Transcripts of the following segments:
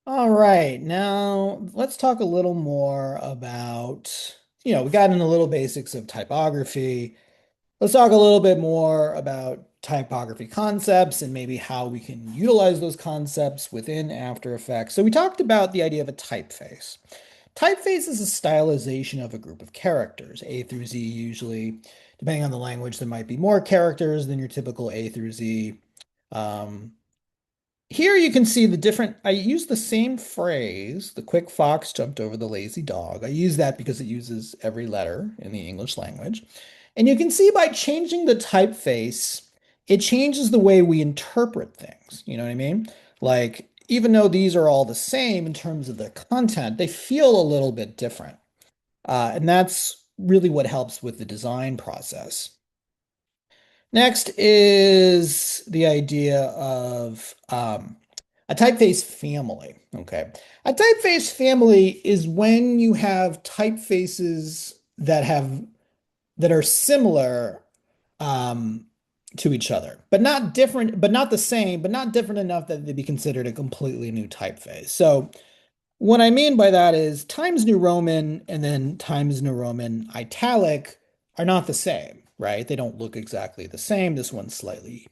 All right, now let's talk a little more about, we got into a little basics of typography. Let's talk a little bit more about typography concepts and maybe how we can utilize those concepts within After Effects. So we talked about the idea of a typeface. Typeface is a stylization of a group of characters, A through Z usually. Depending on the language, there might be more characters than your typical A through Z. Um, Here you can see the different, I use the same phrase, the quick fox jumped over the lazy dog. I use that because it uses every letter in the English language. And you can see by changing the typeface, it changes the way we interpret things. You know what I mean? Like, even though these are all the same in terms of their content, they feel a little bit different. And that's really what helps with the design process. Next is the idea of a typeface family. Okay. A typeface family is when you have typefaces that are similar um, to each other, but not different, but not the same, but not different enough that they be considered a completely new typeface. So what I mean by that is Times New Roman and then Times New Roman italic are not the same, right? They don't look exactly the same. This one's slightly,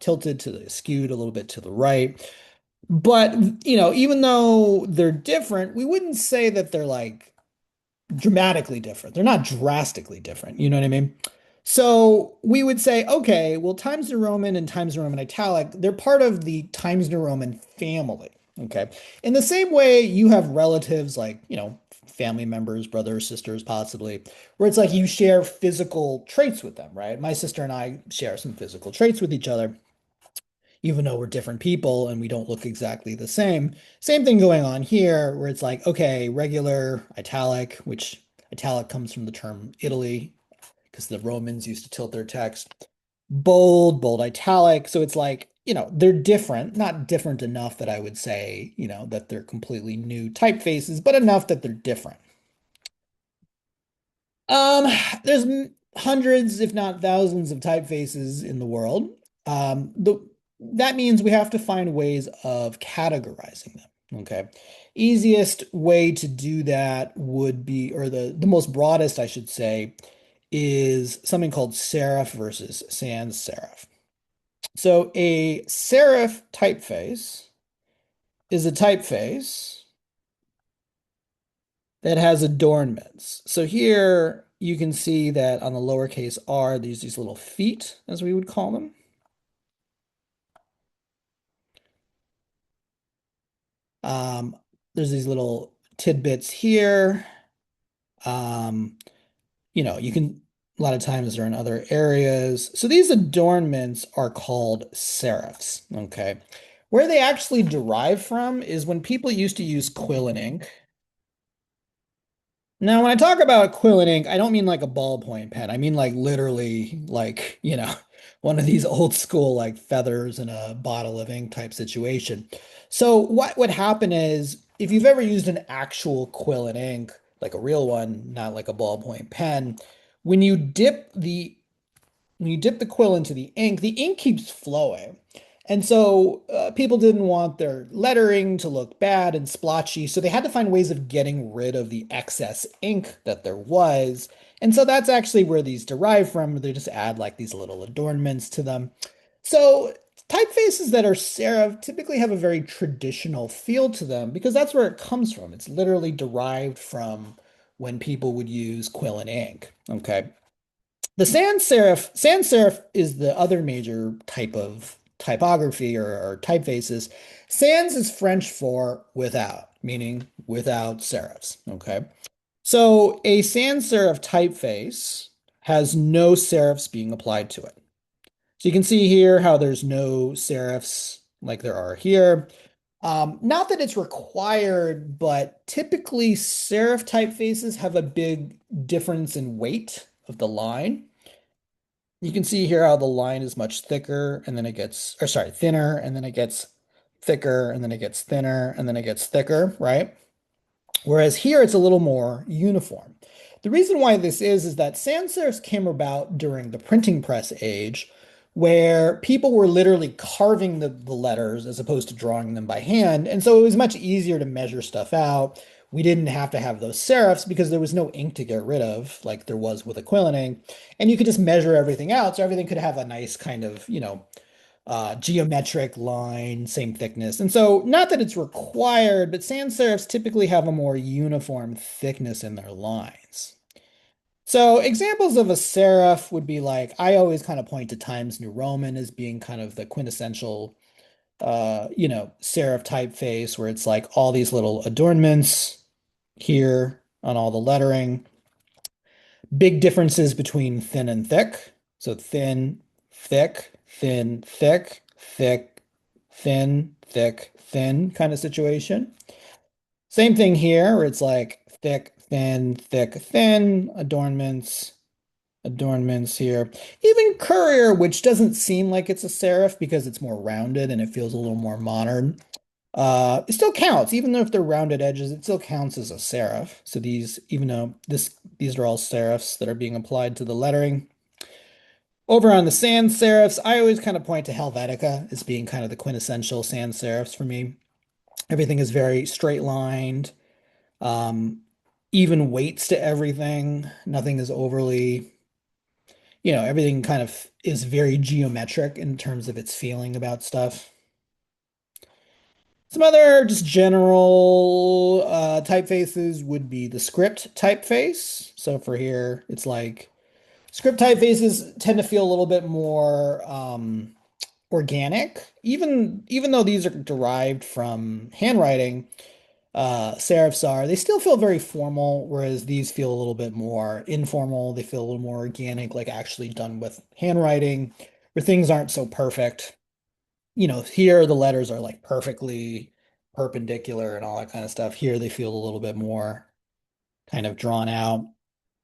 tilted to the skewed a little bit to the right. But, even though they're different, we wouldn't say that they're like dramatically different. They're not drastically different. You know what I mean? So we would say, okay, well, Times New Roman and Times New Roman italic, they're part of the Times New Roman family. Okay. In the same way, you have relatives like, family members, brothers, sisters, possibly, where it's like you share physical traits with them, right? My sister and I share some physical traits with each other even though we're different people and we don't look exactly the same. Same thing going on here, where it's like, okay, regular italic, which italic comes from the term Italy, because the Romans used to tilt their text. Bold, bold italic. So it's like, they're different, not different enough that I would say, that they're completely new typefaces, but enough that they're different. Um, there's hundreds, if not thousands, of typefaces in the world. That means we have to find ways of categorizing them. Okay. Easiest way to do that would be, or the most broadest, I should say, is something called serif versus sans serif. So a serif typeface is a typeface that has adornments. So here you can see that on the lowercase r, there's these little feet, as we would call them. Um, there's these little tidbits here. Um, you can, a lot of times they're in other areas. So these adornments are called serifs, okay? Where they actually derive from is when people used to use quill and ink. Now, when I talk about quill and ink, I don't mean like a ballpoint pen. I mean like literally like, one of these old school like feathers in a bottle of ink type situation. So what would happen is if you've ever used an actual quill and ink, like a real one, not like a ballpoint pen, when you dip the when you dip the quill into the ink keeps flowing. And so people didn't want their lettering to look bad and splotchy, so they had to find ways of getting rid of the excess ink that there was. And so that's actually where these derive from. They just add like these little adornments to them. So typefaces that are serif typically have a very traditional feel to them because that's where it comes from. It's literally derived from when people would use quill and ink. Okay. The sans serif is the other major type of typography or typefaces. Sans is French for without, meaning without serifs. Okay. So a sans serif typeface has no serifs being applied to it. So you can see here how there's no serifs like there are here. Not that it's required, but typically serif typefaces have a big difference in weight of the line. You can see here how the line is much thicker and then it gets, or sorry, thinner and then it gets thicker and then it gets thinner and then it gets thicker, right? Whereas here it's a little more uniform. The reason why this is that sans serifs came about during the printing press age where people were literally carving the letters as opposed to drawing them by hand. And so it was much easier to measure stuff out. We didn't have to have those serifs because there was no ink to get rid of, like there was with aquilining. And you could just measure everything out. So everything could have a nice kind of, geometric line, same thickness. And so, not that it's required, but sans serifs typically have a more uniform thickness in their lines. So examples of a serif would be like, I always kind of point to Times New Roman as being kind of the quintessential, serif typeface where it's like all these little adornments here on all the lettering. Big differences between thin and thick. So thin, thick, thin, thick, thick, thin, thick, thin kind of situation. Same thing here where it's like thick, thin, adornments here. Even Courier, which doesn't seem like it's a serif because it's more rounded and it feels a little more modern. It still counts, even though if they're rounded edges, it still counts as a serif. So these, even though these are all serifs that are being applied to the lettering. Over on the sans serifs, I always kind of point to Helvetica as being kind of the quintessential sans serifs for me. Everything is very straight lined, um, even weights to everything. Nothing is overly, everything kind of is very geometric in terms of its feeling about stuff. Some other just general typefaces would be the script typeface. So for here, it's like script typefaces tend to feel a little bit more organic, even though these are derived from handwriting. Serifs are, they still feel very formal, whereas these feel a little bit more informal. They feel a little more organic, like actually done with handwriting, where things aren't so perfect. Here the letters are like perfectly perpendicular and all that kind of stuff. Here they feel a little bit more kind of drawn out.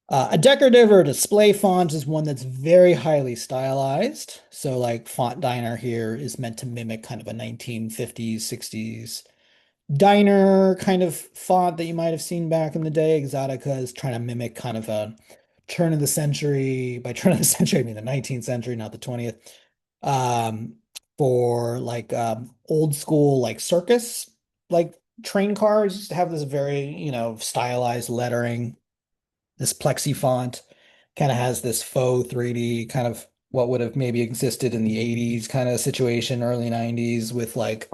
A decorative or display font is one that's very highly stylized. So like Font Diner here is meant to mimic kind of a 1950s, 60s diner kind of font that you might have seen back in the day. Exotica is trying to mimic kind of a turn of the century. By turn of the century, I mean the 19th century, not the 20th. Um, for like old school like circus like train cars used to have this very, stylized lettering. This plexi font kind of has this faux 3D kind of what would have maybe existed in the 80s kind of situation, early 90s with like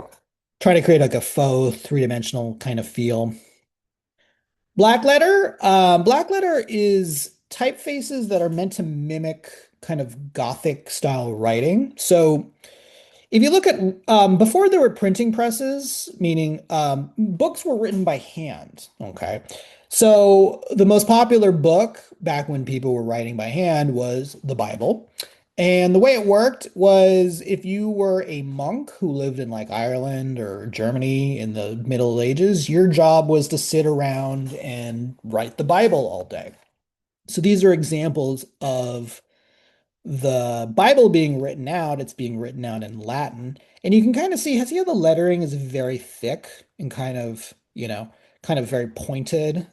trying to create like a faux three-dimensional kind of feel. Black letter is typefaces that are meant to mimic kind of Gothic style writing. So if you look at before there were printing presses, meaning books were written by hand. Okay. So the most popular book back when people were writing by hand was the Bible. And the way it worked was if you were a monk who lived in like Ireland or Germany in the Middle Ages, your job was to sit around and write the Bible all day. So these are examples of the Bible being written out. It's being written out in Latin. And you can kind of see how the lettering is very thick and kind of very pointed.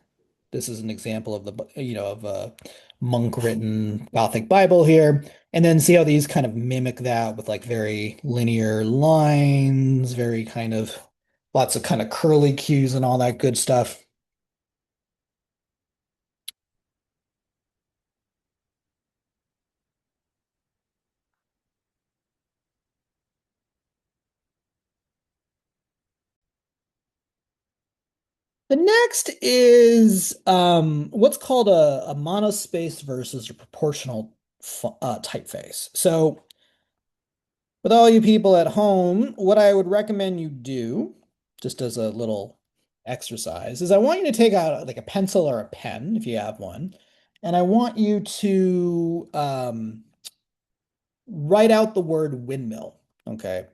This is an example of of a monk written Gothic Bible here. And then see how these kind of mimic that with like very linear lines, very kind of lots of kind of curly cues and all that good stuff. The next is what's called a monospace versus a proportional typeface. So, with all you people at home, what I would recommend you do, just as a little exercise, is I want you to take out like a pencil or a pen if you have one, and I want you to write out the word windmill. Okay,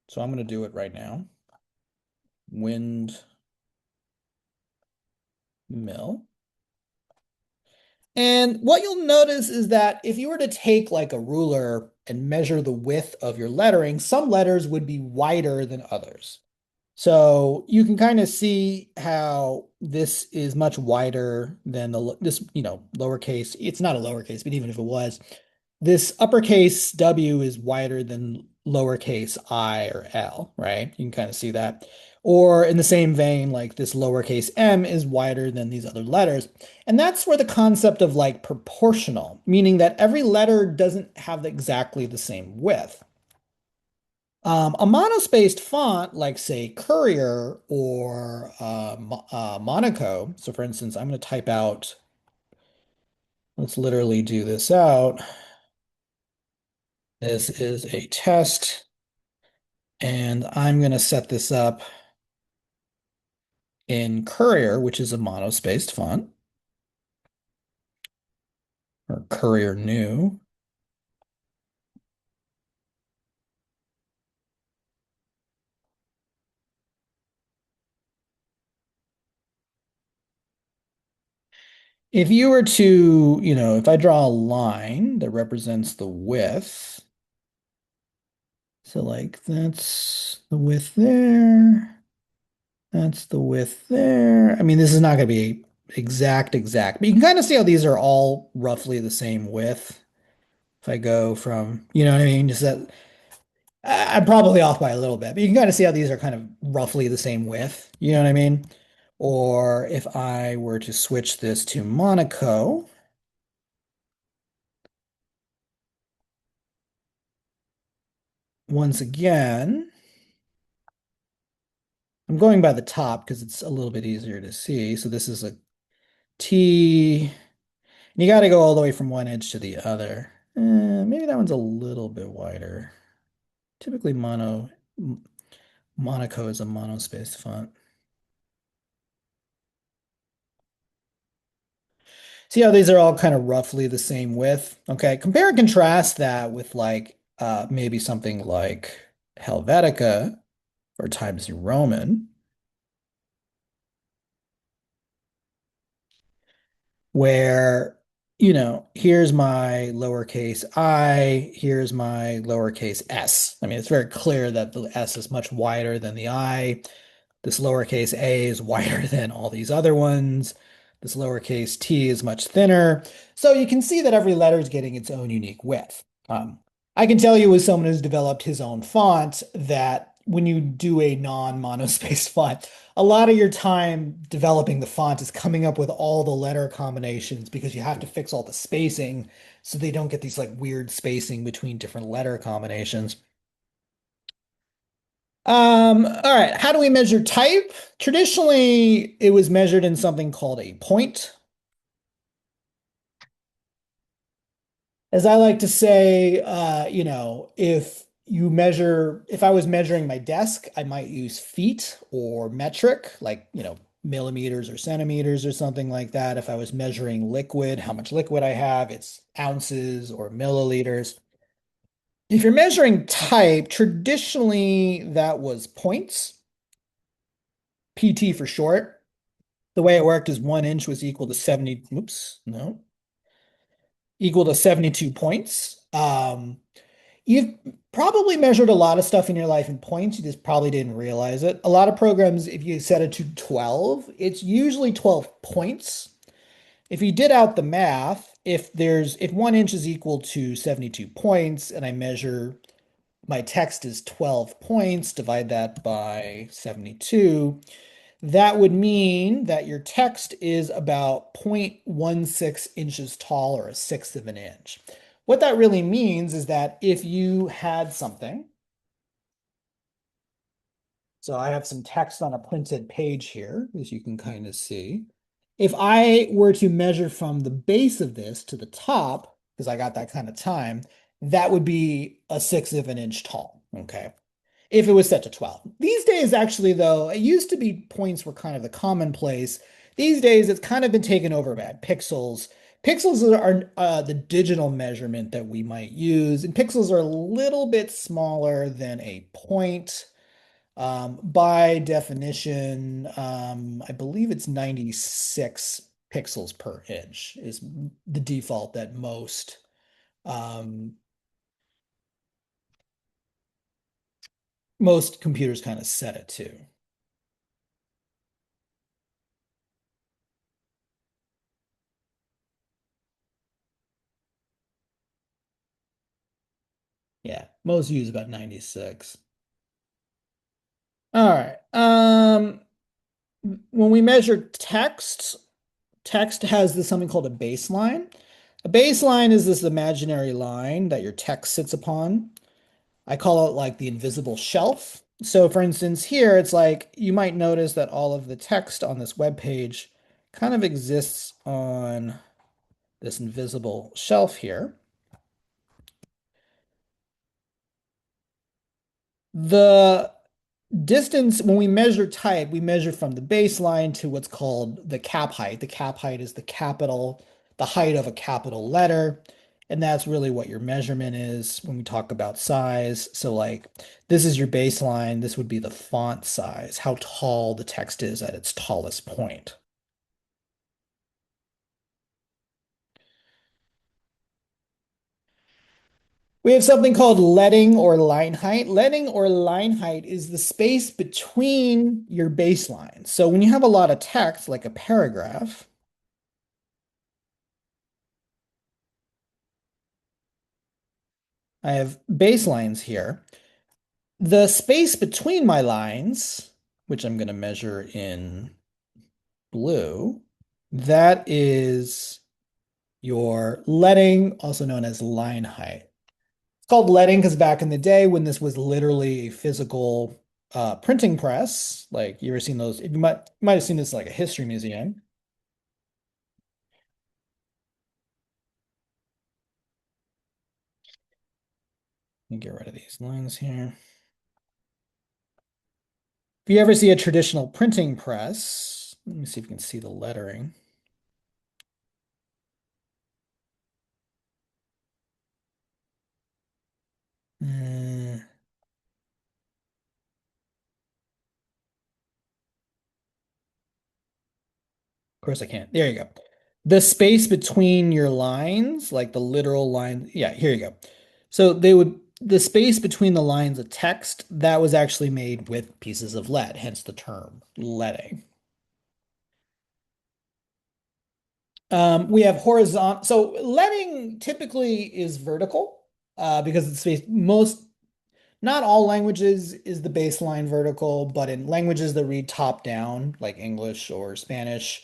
so I'm going to do it right now. Windmill. And what you'll notice is that if you were to take like a ruler and measure the width of your lettering, some letters would be wider than others. So you can kind of see how this is much wider than this, lowercase. It's not a lowercase, but even if it was, this uppercase W is wider than lowercase I or L, right? You can kind of see that. Or in the same vein, like this lowercase m is wider than these other letters. And that's where the concept of like proportional, meaning that every letter doesn't have exactly the same width. A monospaced font, like say Courier or Monaco. So for instance, I'm going to type out, let's literally do this out. This is a test, and I'm going to set this up in Courier, which is a monospaced font, or Courier New. If you were to, if I draw a line that represents the width, so like that's the width there, that's the width there. I mean, this is not going to be exact, but you can kind of see how these are all roughly the same width. If I go from, you know what I mean? Just that I'm probably off by a little bit, but you can kind of see how these are kind of roughly the same width. You know what I mean? Or if I were to switch this to Monaco, once again, I'm going by the top because it's a little bit easier to see. So this is a T, and you got to go all the way from one edge to the other. Maybe that one's a little bit wider. Typically Monaco is a monospaced font. See how these are all kind of roughly the same width? Okay, compare and contrast that with like maybe something like Helvetica or Times New Roman, where, here's my lowercase I, here's my lowercase s. I mean, it's very clear that the s is much wider than the I. This lowercase a is wider than all these other ones. This lowercase t is much thinner. So you can see that every letter is getting its own unique width. I can tell you as someone who's developed his own font that when you do a non-monospaced font, a lot of your time developing the font is coming up with all the letter combinations because you have to fix all the spacing so they don't get these like weird spacing between different letter combinations. All right. How do we measure type? Traditionally, it was measured in something called a point. As I like to say, if I was measuring my desk, I might use feet or metric, like, millimeters or centimeters or something like that. If I was measuring liquid, how much liquid I have, it's ounces or milliliters. If you're measuring type, traditionally that was points, PT for short. The way it worked is 1 inch was equal to 70, oops, no, equal to 72 points. You've probably measured a lot of stuff in your life in points. You just probably didn't realize it. A lot of programs, if you set it to 12, it's usually 12 points. If you did out the math, if 1 inch is equal to 72 points and I measure my text is 12 points, divide that by 72, that would mean that your text is about 0.16 inches tall or a sixth of an inch. What that really means is that if you had something, so I have some text on a printed page here, as you can kind of see. If I were to measure from the base of this to the top, because I got that kind of time, that would be a sixth of an inch tall. Okay. If it was set to 12. These days, actually, though, it used to be points were kind of the commonplace. These days, it's kind of been taken over by pixels. Pixels are the digital measurement that we might use, and pixels are a little bit smaller than a point. By definition, I believe it's 96 pixels per inch is the default that um, most computers kind of set it to. Yeah, most use about 96. All right. When we measure text, text has this something called a baseline. A baseline is this imaginary line that your text sits upon. I call it like the invisible shelf. So for instance, here it's like you might notice that all of the text on this web page kind of exists on this invisible shelf here. The distance, when we measure type, we measure from the baseline to what's called the cap height. The cap height is the height of a capital letter. And that's really what your measurement is when we talk about size. So like this is your baseline. This would be the font size, how tall the text is at its tallest point. We have something called leading or line height. Leading or line height is the space between your baselines. So when you have a lot of text, like a paragraph, I have baselines here. The space between my lines, which I'm going to measure in blue, that is your leading, also known as line height. It's called leading because back in the day when this was literally a physical printing press, like you ever seen those, you might have seen this like a history museum. Let me get rid of these lines here. If you ever see a traditional printing press, let me see if you can see the lettering. Uh, Of course I can't. There you go. The space between your lines, like the literal line. Yeah, here you go. So the space between the lines of text, that was actually made with pieces of lead, hence the term leading. We have horizontal. So leading typically is vertical, because it's space. Not all languages is the baseline vertical, but in languages that read top down, like English or Spanish,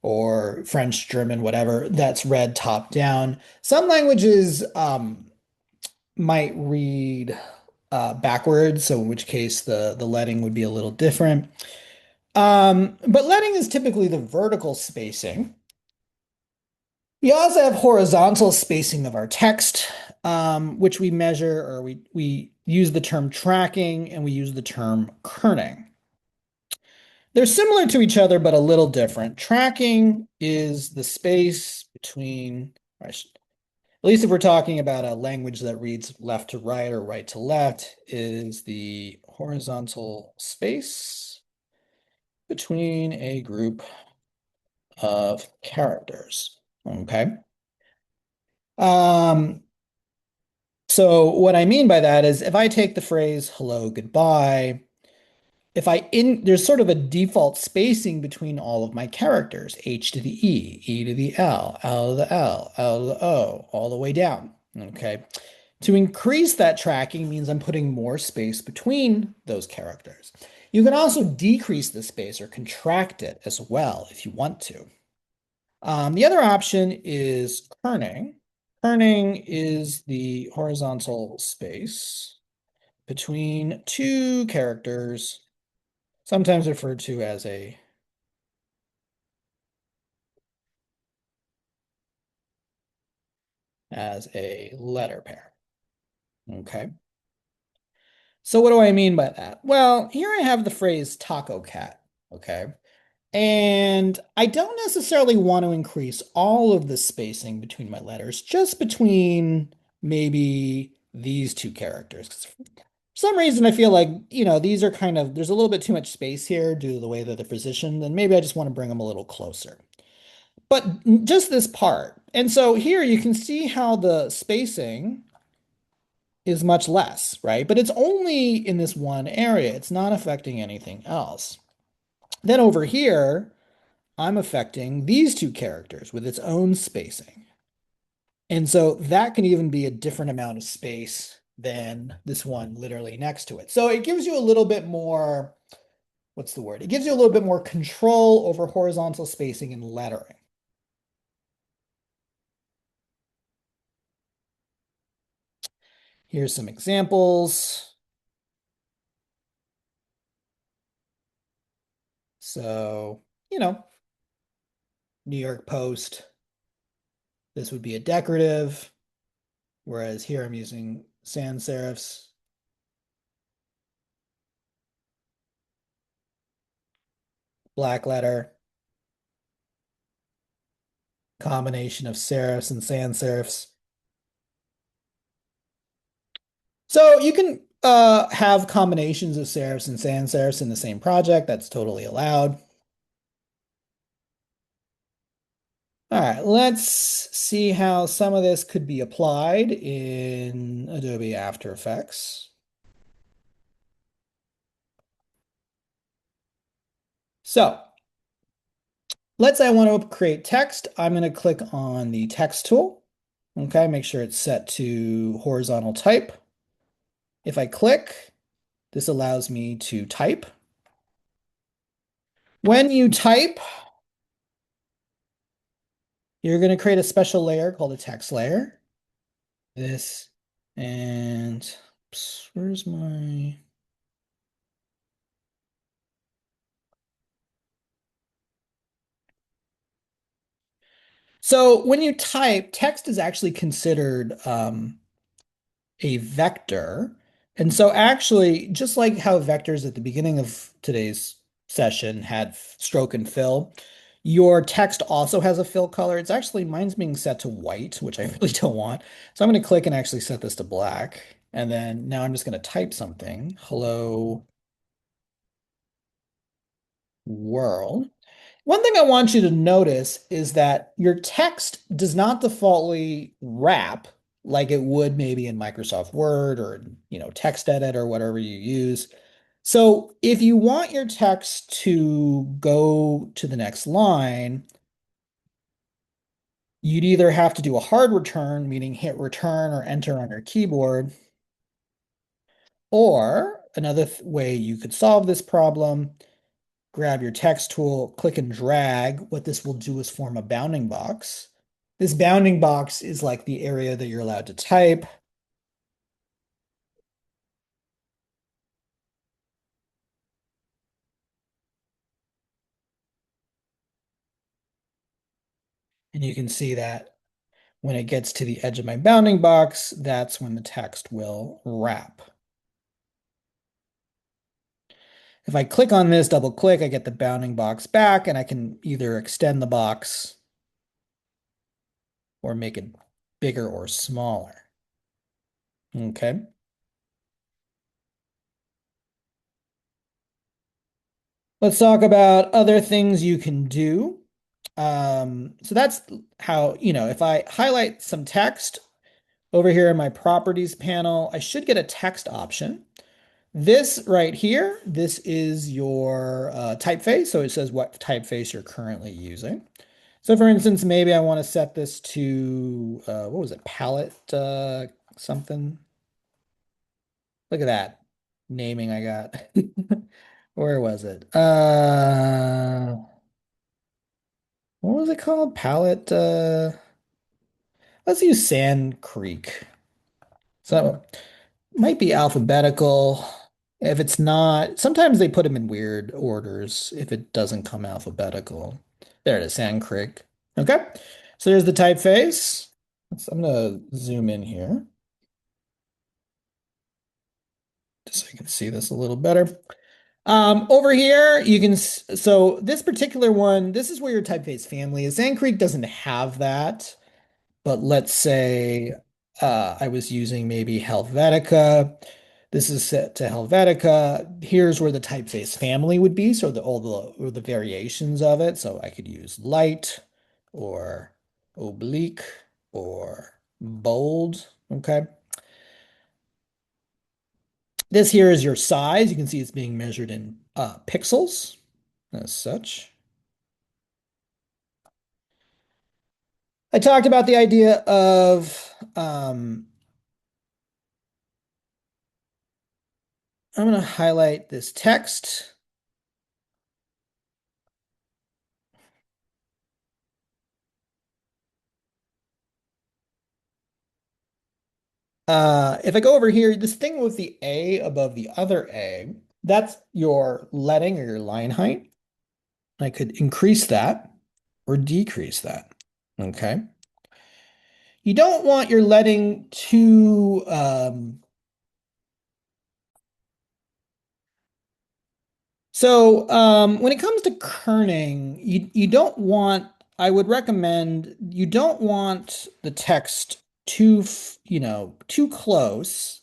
or French, German, whatever, that's read top down. Some languages might read backwards, so in which case the leading would be a little different. But leading is typically the vertical spacing. We also have horizontal spacing of our text, which we measure, or we use the term tracking and we use the term kerning. They're similar to each other, but a little different. Tracking is the space between, at least if we're talking about a language that reads left to right or right to left, is the horizontal space between a group of characters. Okay. Um, so what I mean by that is if I take the phrase hello, goodbye, if I in there's sort of a default spacing between all of my characters, H to the E, E to the L to the L to the O, all the way down. Okay. To increase that tracking means I'm putting more space between those characters. You can also decrease the space or contract it as well if you want to. The other option is kerning. Kerning is the horizontal space between two characters, sometimes referred to as a letter pair. Okay. So what do I mean by that? Well, here I have the phrase taco cat. Okay. And I don't necessarily want to increase all of the spacing between my letters, just between maybe these two characters. 'Cause for some reason, I feel like, these are there's a little bit too much space here due to the way that they're positioned, and maybe I just want to bring them a little closer. But just this part. And so here you can see how the spacing is much less, right? But it's only in this one area. It's not affecting anything else. Then over here, I'm affecting these two characters with its own spacing. And so that can even be a different amount of space than this one literally next to it. So it gives you a little bit more, what's the word? It gives you a little bit more control over horizontal spacing and lettering. Here's some examples. So, New York Post, this would be a decorative, whereas here I'm using sans serifs. Black letter, combination of serifs and sans serifs. So you can have combinations of serifs and sans serifs in the same project. That's totally allowed. All right, let's see how some of this could be applied in Adobe After Effects. So let's say I want to create text. I'm going to click on the text tool. Okay, make sure it's set to horizontal type. If I click, this allows me to type. When you type, you're going to create a special layer called a text layer. This and oops, where's my so when you type, text is actually considered a vector. And so actually, just like how vectors at the beginning of today's session had stroke and fill, your text also has a fill color. It's actually, mine's being set to white, which I really don't want. So I'm going to click and actually set this to black. And then now I'm just going to type something. Hello world. One thing I want you to notice is that your text does not defaultly wrap like it would maybe in Microsoft Word or, TextEdit or whatever you use. So if you want your text to go to the next line, you'd either have to do a hard return, meaning hit return or enter on your keyboard, or another way you could solve this problem, grab your text tool, click and drag. What this will do is form a bounding box. This bounding box is like the area that you're allowed to type. And you can see that when it gets to the edge of my bounding box, that's when the text will wrap. If I click on this, double click, I get the bounding box back and I can either extend the box or make it bigger or smaller. Okay. Let's talk about other things you can do. So that's how, if I highlight some text over here in my properties panel, I should get a text option. This right here, this is your typeface. So it says what typeface you're currently using. So for instance, maybe I want to set this to, what was it, palette something? Look at that naming I got. Where was it? What was it called? Palette, let's use Sand Creek. So it might be alphabetical. If it's not, sometimes they put them in weird orders if it doesn't come alphabetical. There it is, Sand Creek. Okay. So there's the typeface. I'm gonna zoom in here just so you can see this a little better. Over here, you can, so this particular one, this is where your typeface family is. Sand Creek doesn't have that. But let's say I was using maybe Helvetica. This is set to Helvetica. Here's where the typeface family would be. So all the or the variations of it. So I could use light or oblique or bold. Okay. This here is your size. You can see it's being measured in pixels as such. I talked about the idea of I'm going to highlight this text. If I go over here, this thing with the A above the other A, that's your leading or your line height. I could increase that or decrease that. Okay. You don't want your leading too when it comes to kerning, you don't want, I would recommend you don't want the text too close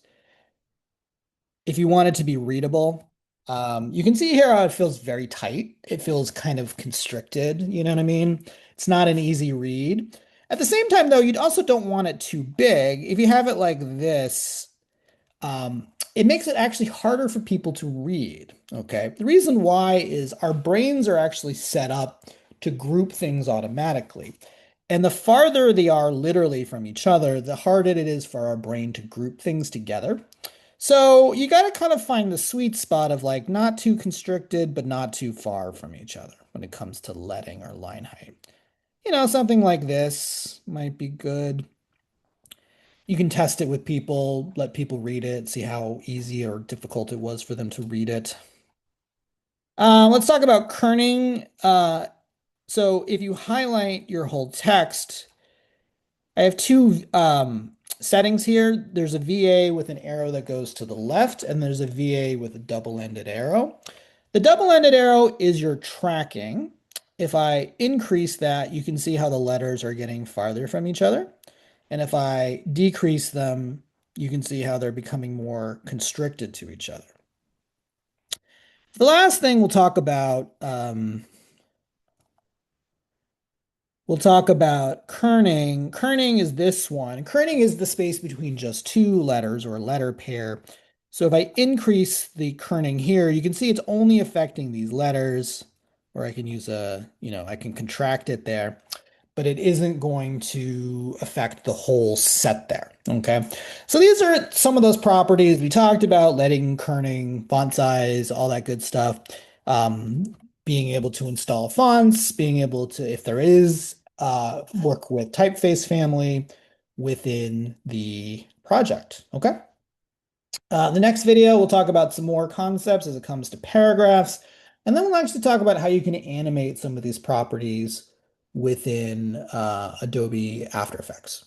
if you want it to be readable. You can see here how it feels very tight. It feels kind of constricted, you know what I mean? It's not an easy read. At the same time, though, you also don't want it too big. If you have it like this, it makes it actually harder for people to read. Okay. The reason why is our brains are actually set up to group things automatically. And the farther they are literally from each other, the harder it is for our brain to group things together. So you got to kind of find the sweet spot of like not too constricted, but not too far from each other when it comes to leading or line height. Something like this might be good. You can test it with people, let people read it, see how easy or difficult it was for them to read it. Let's talk about kerning. So if you highlight your whole text, I have two settings here. There's a VA with an arrow that goes to the left, and there's a VA with a double-ended arrow. The double-ended arrow is your tracking. If I increase that, you can see how the letters are getting farther from each other. And if I decrease them, you can see how they're becoming more constricted to each other. The last thing we'll talk about kerning. Kerning is this one. Kerning is the space between just two letters or a letter pair. So if I increase the kerning here, you can see it's only affecting these letters, or I can use I can contract it there, but it isn't going to affect the whole set there. Okay. So these are some of those properties we talked about: leading, kerning, font size, all that good stuff. Being able to install fonts, being able to, if there is, work with typeface family within the project. Okay. The next video, we'll talk about some more concepts as it comes to paragraphs, and then we'll actually talk about how you can animate some of these properties within Adobe After Effects.